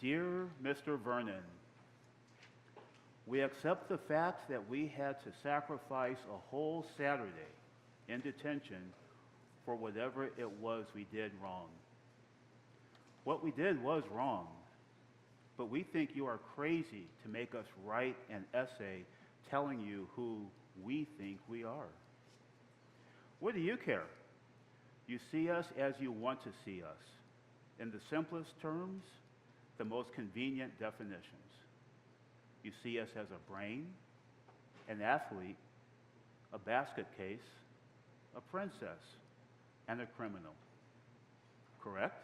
Dear Mr. Vernon, we accept the fact that we had to sacrifice a whole Saturday in detention for whatever it was we did wrong. What we did was wrong, but we think you are crazy to make us write an essay telling you who we think we are. What do you care? You see us as you want to see us. In the simplest terms, the most convenient definitions. You see us as a brain, an athlete, a basket case, a princess, and a criminal. Correct?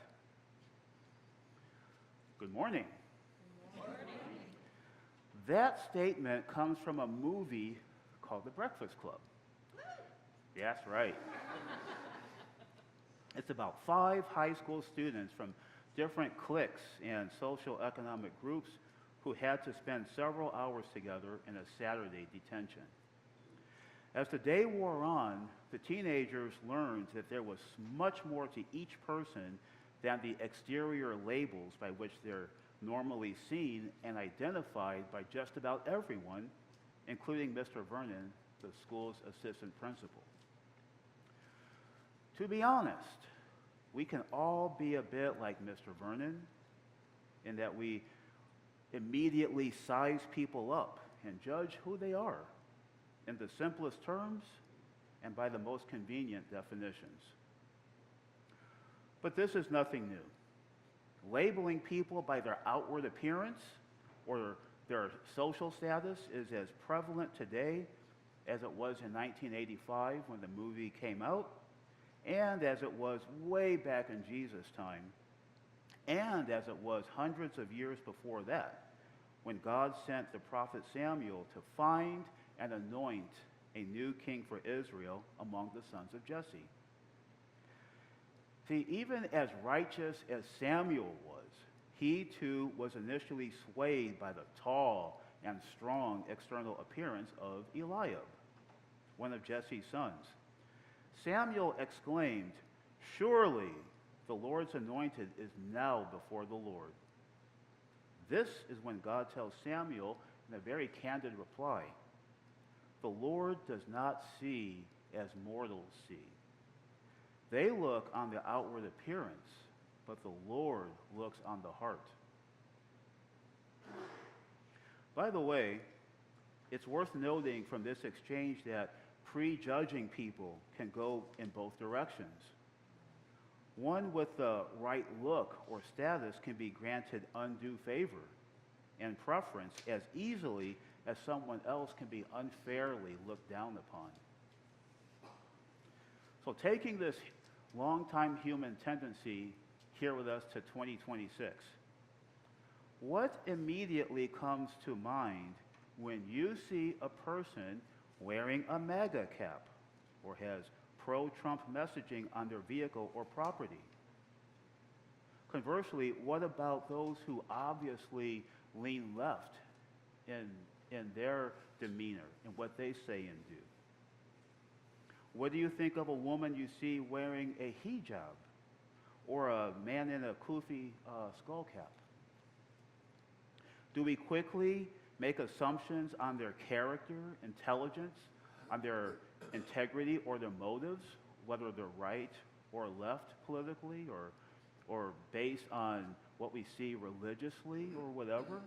Good morning. Good morning. That statement comes from a movie called The Breakfast Club. That's right. It's about 5 high school students from different cliques and social economic groups who had to spend several hours together in a Saturday detention. As the day wore on, the teenagers learned that there was much more to each person than the exterior labels by which they're normally seen and identified by just about everyone, including Mr. Vernon, the school's assistant principal. To be honest, we can all be a bit like Mr. Vernon in that we immediately size people up and judge who they are in the simplest terms and by the most convenient definitions. But this is nothing new. Labeling people by their outward appearance or their social status is as prevalent today as it was in 1985 when the movie came out, and as it was way back in Jesus' time, and as it was hundreds of years before that, when God sent the prophet Samuel to find and anoint a new king for Israel among the sons of Jesse. See, even as righteous as Samuel was, he too was initially swayed by the tall and strong external appearance of Eliab, one of Jesse's sons. Samuel exclaimed, "Surely the Lord's anointed is now before the Lord." This is when God tells Samuel in a very candid reply, "The Lord does not see as mortals see. They look on the outward appearance, but the Lord looks on the heart." By the way, it's worth noting from this exchange that prejudging people can go in both directions. One with the right look or status can be granted undue favor and preference as easily as someone else can be unfairly looked down upon. So taking this long-time human tendency here with us to 2026, what immediately comes to mind when you see a person wearing a MAGA cap or has pro-Trump messaging on their vehicle or property? Conversely, what about those who obviously lean left in their demeanor and what they say and do? What do you think of a woman you see wearing a hijab or a man in a kufi skull cap? Do we quickly make assumptions on their character, intelligence, on their integrity or their motives, whether they're right or left politically or based on what we see religiously or whatever?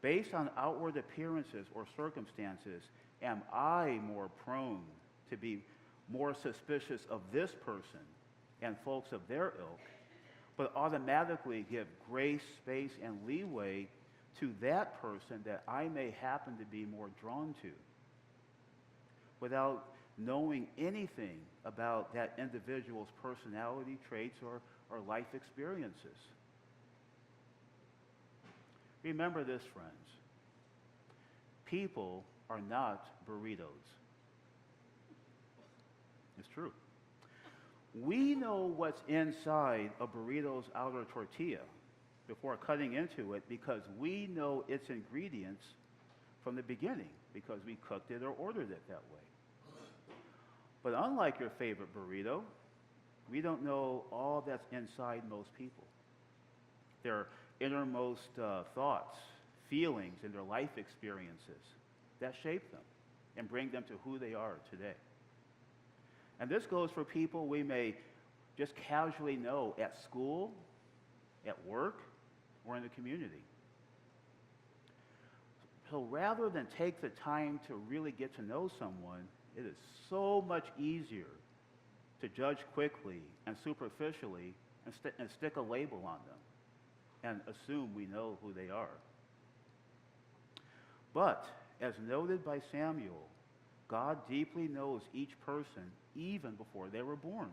Based on outward appearances or circumstances, am I more prone to be more suspicious of this person and folks of their ilk, but automatically give grace, space, and leeway to that person that I may happen to be more drawn to, without knowing anything about that individual's personality traits or life experiences? Remember this, friends. People are not burritos. It's true. We know what's inside a burrito's outer tortilla before cutting into it because we know its ingredients from the beginning because we cooked it or ordered it that way. But unlike your favorite burrito, we don't know all that's inside most people. their innermost thoughts, feelings, and their life experiences that shape them and bring them to who they are today. And this goes for people we may just casually know at school, at work, or in the community. So rather than take the time to really get to know someone, it is so much easier to judge quickly and superficially and stick a label on them and assume we know who they are. But, as noted by Samuel, God deeply knows each person even before they were born.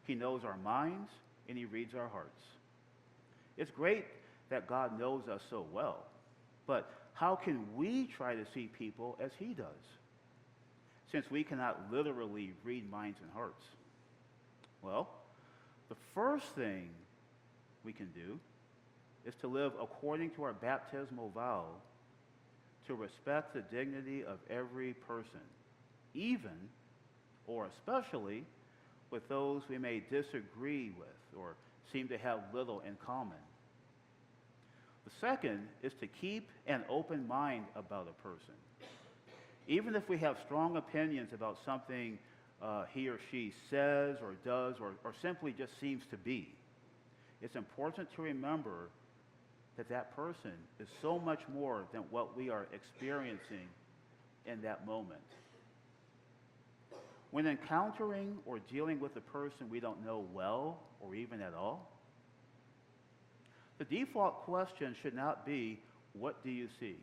He knows our minds and he reads our hearts. It's great that God knows us so well, but how can we try to see people as he does, since we cannot literally read minds and hearts? Well, the first thing we can do is to live according to our baptismal vow to respect the dignity of every person, even or especially with those we may disagree with or seem to have little in common. The second is to keep an open mind about a person. Even if we have strong opinions about something he or she says or does or simply just seems to be, it's important to remember that that person is so much more than what we are experiencing in that moment. When encountering or dealing with a person we don't know well or even at all, the default question should not be, what do you see?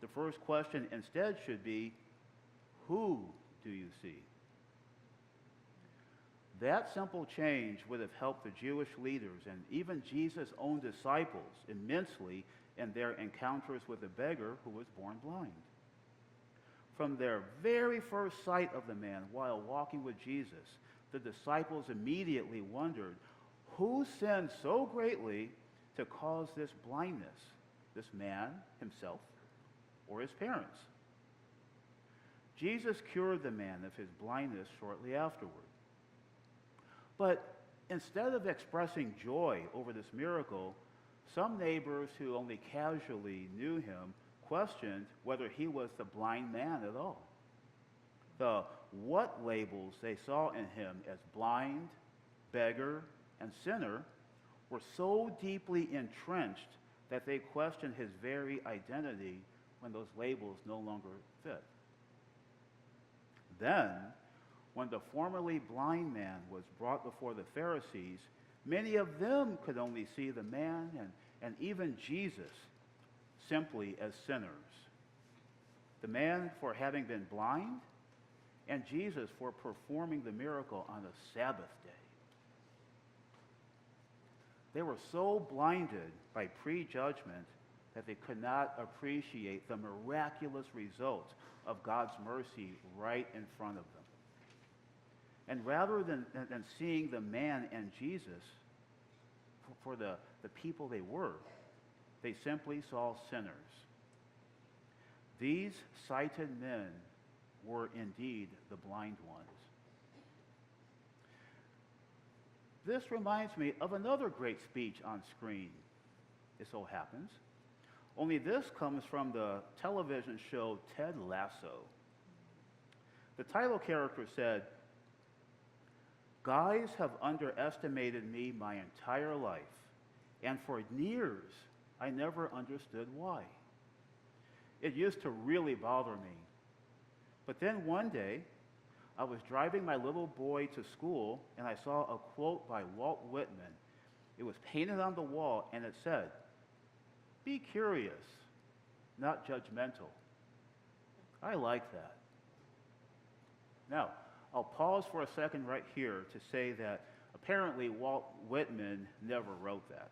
The first question instead should be, who do you see? That simple change would have helped the Jewish leaders and even Jesus' own disciples immensely in their encounters with a beggar who was born blind. From their very first sight of the man while walking with Jesus, the disciples immediately wondered, who sinned so greatly to cause this blindness? This man himself or his parents? Jesus cured the man of his blindness shortly afterward. But instead of expressing joy over this miracle, some neighbors who only casually knew him questioned whether he was the blind man at all. The what labels they saw in him as blind, beggar, and sinner were so deeply entrenched that they questioned his very identity when those labels no longer fit. Then, when the formerly blind man was brought before the Pharisees, many of them could only see the man and even Jesus simply as sinners. The man for having been blind, and Jesus for performing the miracle on a Sabbath day. They were so blinded by prejudgment that they could not appreciate the miraculous result of God's mercy right in front of them. And rather than seeing the man and Jesus for the people they were, they simply saw sinners. These sighted men were indeed the blind ones. This reminds me of another great speech on screen, it so happens. Only this comes from the television show Ted Lasso. The title character said, "Guys have underestimated me my entire life, and for years I never understood why. It used to really bother me. But then one day, I was driving my little boy to school, and I saw a quote by Walt Whitman. It was painted on the wall, and it said, 'Be curious, not judgmental.' I like that." Now, I'll pause for a second right here to say that apparently Walt Whitman never wrote that.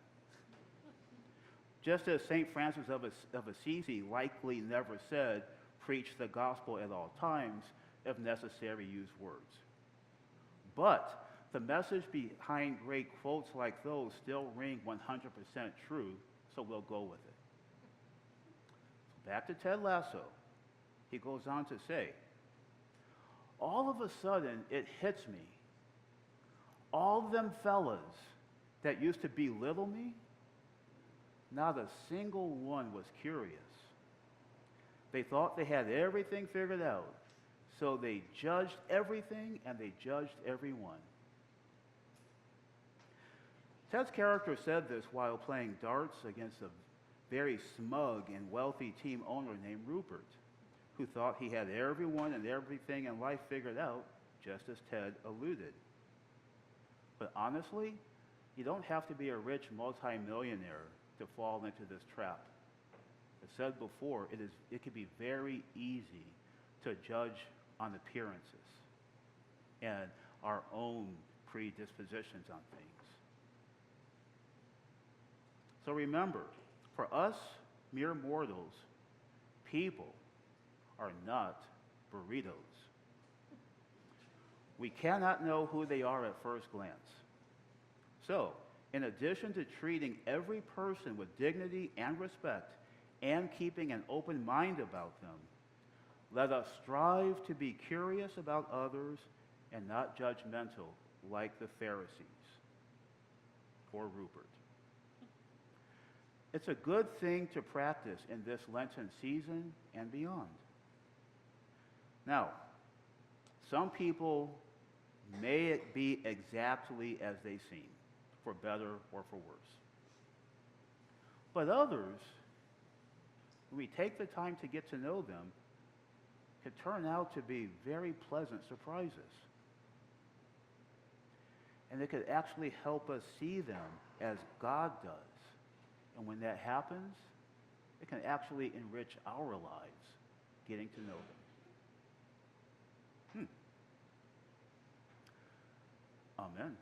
Just as St. Francis of Assisi likely never said, "Preach the gospel at all times, if necessary, use words." But the message behind great quotes like those still ring 100% true, so we'll go with it. Back to Ted Lasso. He goes on to say, "All of a sudden, it hits me. All them fellas, that used to belittle me, not a single one was curious. They thought they had everything figured out, so they judged everything and they judged everyone. Ted's character said this while playing darts against a very smug and wealthy team owner named Rupert, who thought he had everyone and everything in life figured out, just as Ted alluded. But honestly, you don't have to be a rich multimillionaire to fall into this trap. As said before, it can be very easy to judge on appearances and our own predispositions on things. So remember, for us mere mortals, people are not burritos. We cannot know who they are at first glance. So, in addition to treating every person with dignity and respect and keeping an open mind about them, let us strive to be curious about others and not judgmental like the Pharisees or Rupert. It's a good thing to practice in this Lenten season and beyond. Now, some people may it be exactly as they seem, for better or for worse. But others, when we take the time to get to know them, can turn out to be very pleasant surprises. And it could actually help us see them as God does. And when that happens, it can actually enrich our lives, getting to know them. Amen.